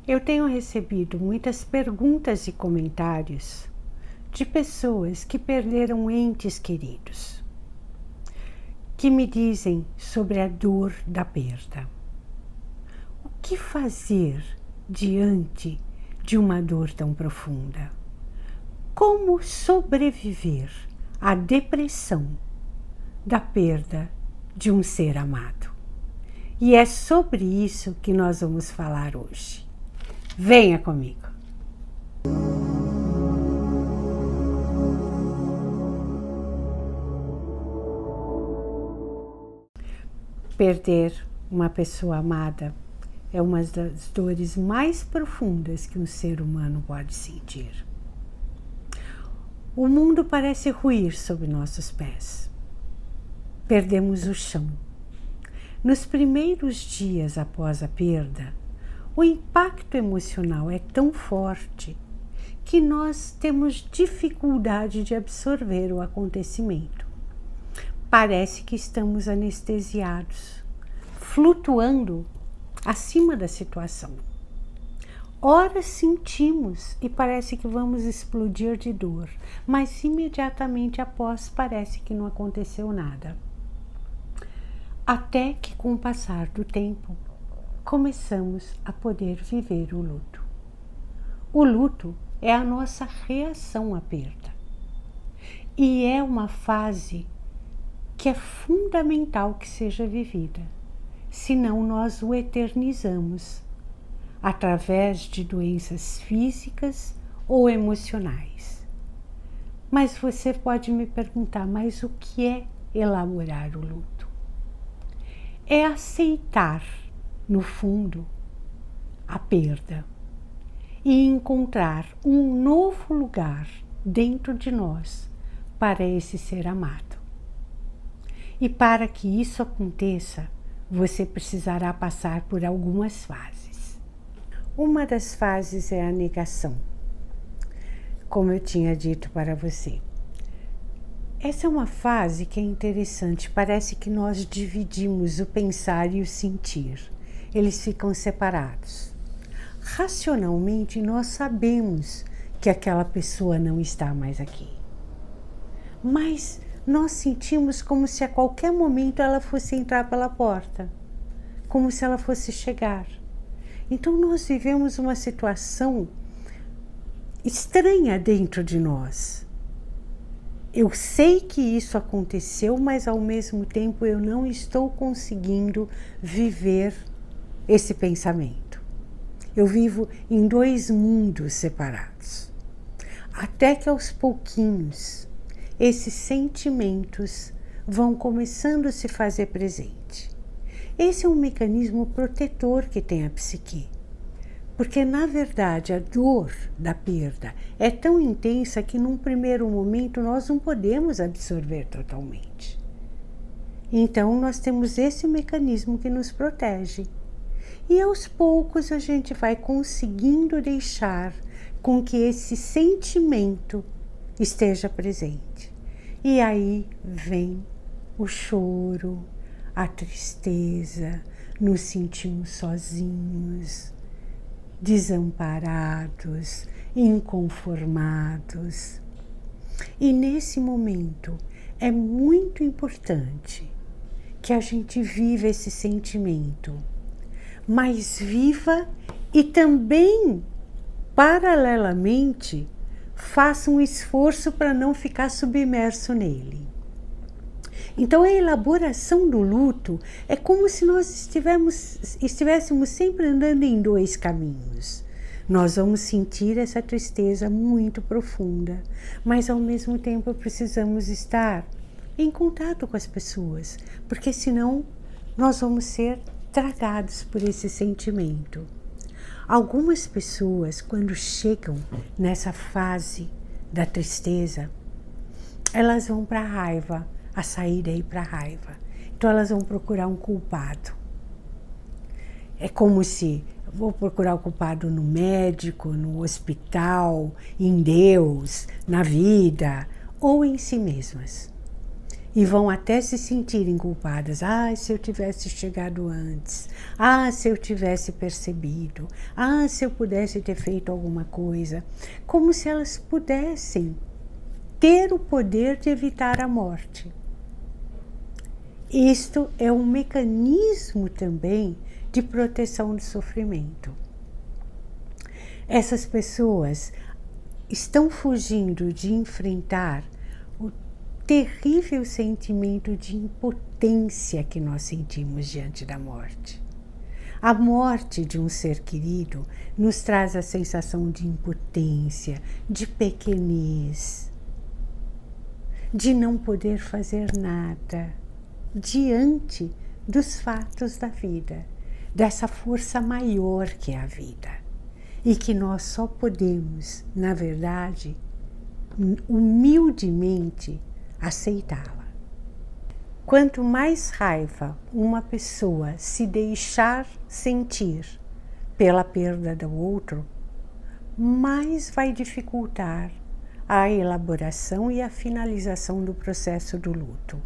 Eu tenho recebido muitas perguntas e comentários de pessoas que perderam entes queridos, que me dizem sobre a dor da perda. O que fazer diante de uma dor tão profunda? Como sobreviver à depressão da perda de um ser amado? E é sobre isso que nós vamos falar hoje. Venha comigo. Perder uma pessoa amada é uma das dores mais profundas que um ser humano pode sentir. O mundo parece ruir sob nossos pés. Perdemos o chão. Nos primeiros dias após a perda, o impacto emocional é tão forte que nós temos dificuldade de absorver o acontecimento. Parece que estamos anestesiados, flutuando acima da situação. Ora sentimos e parece que vamos explodir de dor, mas imediatamente após parece que não aconteceu nada. Até que, com o passar do tempo, começamos a poder viver o luto. O luto é a nossa reação à perda. E é uma fase que é fundamental que seja vivida, senão nós o eternizamos através de doenças físicas ou emocionais. Mas você pode me perguntar, mas o que é elaborar o luto? É aceitar, no fundo, a perda e encontrar um novo lugar dentro de nós para esse ser amado. E para que isso aconteça, você precisará passar por algumas fases. Uma das fases é a negação, como eu tinha dito para você. Essa é uma fase que é interessante, parece que nós dividimos o pensar e o sentir. Eles ficam separados. Racionalmente, nós sabemos que aquela pessoa não está mais aqui. Mas nós sentimos como se a qualquer momento ela fosse entrar pela porta, como se ela fosse chegar. Então nós vivemos uma situação estranha dentro de nós. Eu sei que isso aconteceu, mas ao mesmo tempo eu não estou conseguindo viver esse pensamento. Eu vivo em dois mundos separados. Até que aos pouquinhos, esses sentimentos vão começando a se fazer presente. Esse é um mecanismo protetor que tem a psique. Porque, na verdade, a dor da perda é tão intensa que, num primeiro momento, nós não podemos absorver totalmente. Então, nós temos esse mecanismo que nos protege. E, aos poucos, a gente vai conseguindo deixar com que esse sentimento esteja presente. E aí vem o choro, a tristeza, nos sentimos sozinhos, desamparados, inconformados. E nesse momento é muito importante que a gente viva esse sentimento, mas viva e também, paralelamente, faça um esforço para não ficar submerso nele. Então a elaboração do luto é como se nós estivéssemos sempre andando em dois caminhos. Nós vamos sentir essa tristeza muito profunda, mas ao mesmo tempo precisamos estar em contato com as pessoas, porque senão nós vamos ser tragados por esse sentimento. Algumas pessoas, quando chegam nessa fase da tristeza, elas vão para a raiva, a sair aí para a raiva. Então elas vão procurar um culpado. É como se vou procurar o culpado no médico, no hospital, em Deus, na vida ou em si mesmas. E vão até se sentirem culpadas. Ah, se eu tivesse chegado antes. Ah, se eu tivesse percebido. Ah, se eu pudesse ter feito alguma coisa. Como se elas pudessem ter o poder de evitar a morte. Isto é um mecanismo também de proteção do sofrimento. Essas pessoas estão fugindo de enfrentar o terrível sentimento de impotência que nós sentimos diante da morte. A morte de um ser querido nos traz a sensação de impotência, de pequenez, de não poder fazer nada diante dos fatos da vida, dessa força maior que é a vida, e que nós só podemos, na verdade, humildemente aceitá-la. Quanto mais raiva uma pessoa se deixar sentir pela perda do outro, mais vai dificultar a elaboração e a finalização do processo do luto.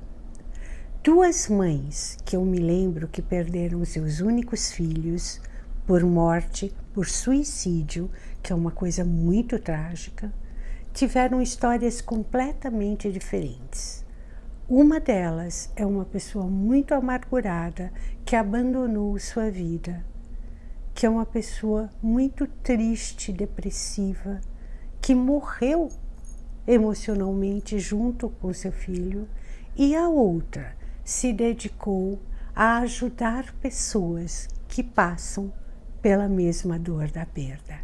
Duas mães que eu me lembro que perderam seus únicos filhos por morte, por suicídio, que é uma coisa muito trágica, tiveram histórias completamente diferentes. Uma delas é uma pessoa muito amargurada que abandonou sua vida, que é uma pessoa muito triste, depressiva, que morreu emocionalmente junto com seu filho, e a outra se dedicou a ajudar pessoas que passam pela mesma dor da perda.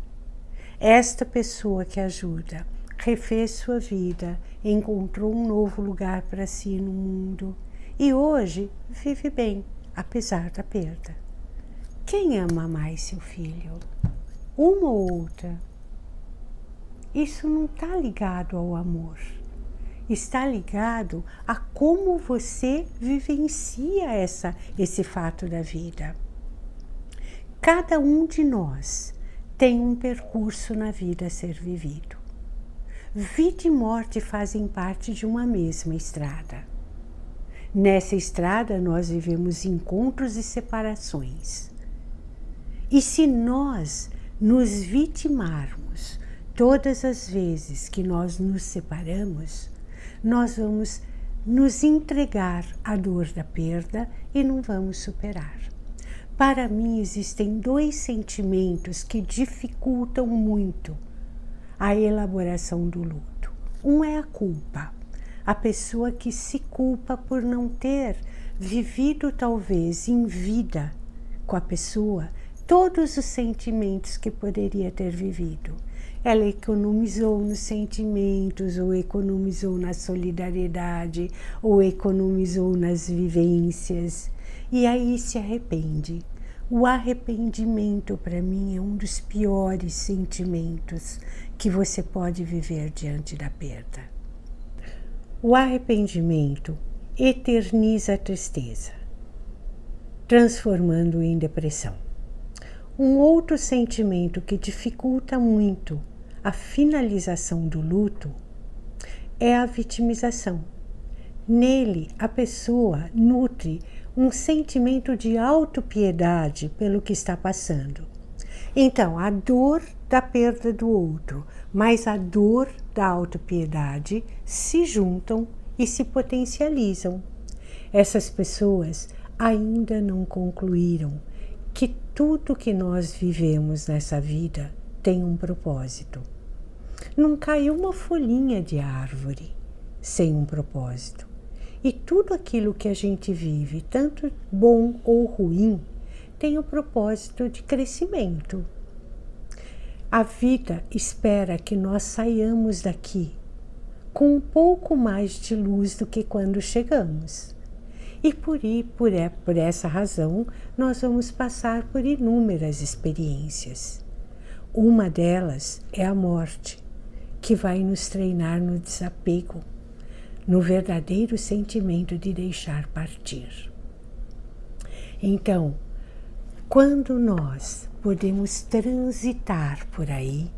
Esta pessoa que ajuda refez sua vida, encontrou um novo lugar para si no mundo e hoje vive bem, apesar da perda. Quem ama mais seu filho? Uma ou outra? Isso não está ligado ao amor. Está ligado a como você vivencia esse fato da vida. Cada um de nós tem um percurso na vida a ser vivido. Vida e morte fazem parte de uma mesma estrada. Nessa estrada nós vivemos encontros e separações. E se nós nos vitimarmos todas as vezes que nós nos separamos, nós vamos nos entregar à dor da perda e não vamos superar. Para mim, existem dois sentimentos que dificultam muito a elaboração do luto. Um é a culpa. A pessoa que se culpa por não ter vivido, talvez, em vida com a pessoa, todos os sentimentos que poderia ter vivido. Ela economizou nos sentimentos, ou economizou na solidariedade, ou economizou nas vivências, e aí se arrepende. O arrependimento, para mim, é um dos piores sentimentos que você pode viver diante da perda. O arrependimento eterniza a tristeza, transformando-o em depressão. Um outro sentimento que dificulta muito a finalização do luto é a vitimização. Nele, a pessoa nutre um sentimento de autopiedade pelo que está passando. Então, a dor da perda do outro, mais a dor da autopiedade se juntam e se potencializam. Essas pessoas ainda não concluíram que tudo que nós vivemos nessa vida tem um propósito. Não cai uma folhinha de árvore sem um propósito. E tudo aquilo que a gente vive, tanto bom ou ruim, tem o propósito de crescimento. A vida espera que nós saiamos daqui com um pouco mais de luz do que quando chegamos. E por essa razão, nós vamos passar por inúmeras experiências. Uma delas é a morte, que vai nos treinar no desapego, no verdadeiro sentimento de deixar partir. Então, quando nós podemos transitar por aí,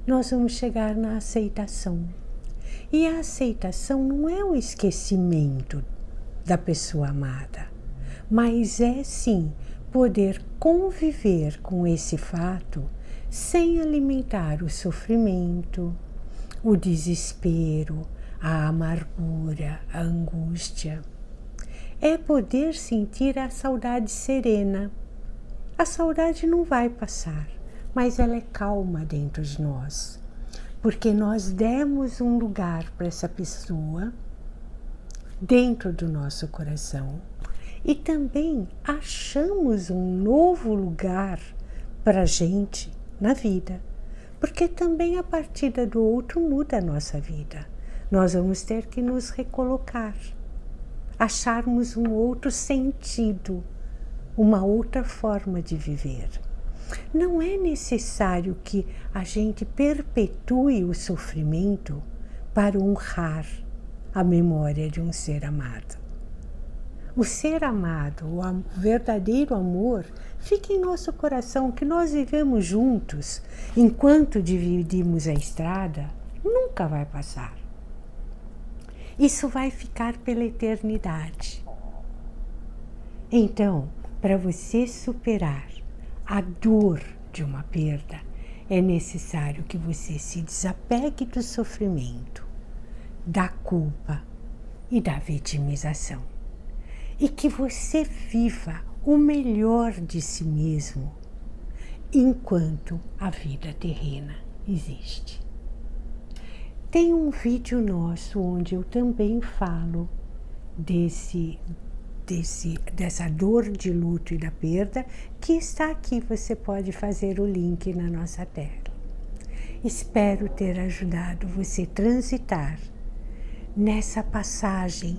nós vamos chegar na aceitação. E a aceitação não é o esquecimento da pessoa amada, mas é sim poder conviver com esse fato sem alimentar o sofrimento, o desespero, a amargura, a angústia. É poder sentir a saudade serena. A saudade não vai passar, mas ela é calma dentro de nós, porque nós demos um lugar para essa pessoa dentro do nosso coração e também achamos um novo lugar para a gente na vida, porque também a partida do outro muda a nossa vida. Nós vamos ter que nos recolocar, acharmos um outro sentido, uma outra forma de viver. Não é necessário que a gente perpetue o sofrimento para honrar a memória de um ser amado. O ser amado, o verdadeiro amor, fica em nosso coração, que nós vivemos juntos enquanto dividimos a estrada, nunca vai passar. Isso vai ficar pela eternidade. Então, para você superar a dor de uma perda, é necessário que você se desapegue do sofrimento, da culpa e da vitimização. E que você viva o melhor de si mesmo enquanto a vida terrena existe. Tem um vídeo nosso onde eu também falo dessa dor de luto e da perda, que está aqui, você pode fazer o link na nossa tela. Espero ter ajudado você a transitar nessa passagem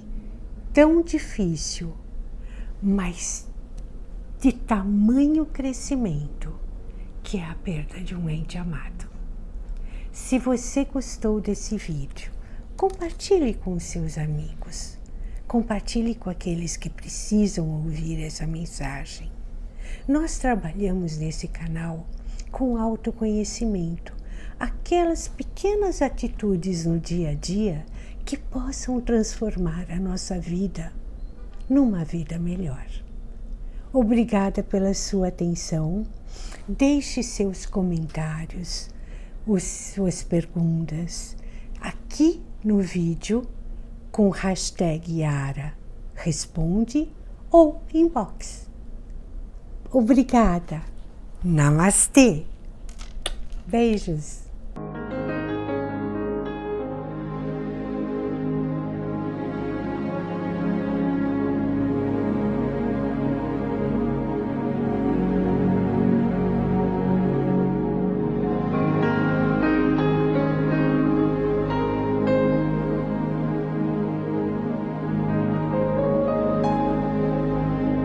tão difícil, mas de tamanho crescimento, que é a perda de um ente amado. Se você gostou desse vídeo, compartilhe com os seus amigos. Compartilhe com aqueles que precisam ouvir essa mensagem. Nós trabalhamos nesse canal com autoconhecimento, aquelas pequenas atitudes no dia a dia que possam transformar a nossa vida numa vida melhor. Obrigada pela sua atenção. Deixe seus comentários, suas perguntas aqui no vídeo com o hashtag Yara Responde ou inbox. Obrigada. Namastê. Beijos.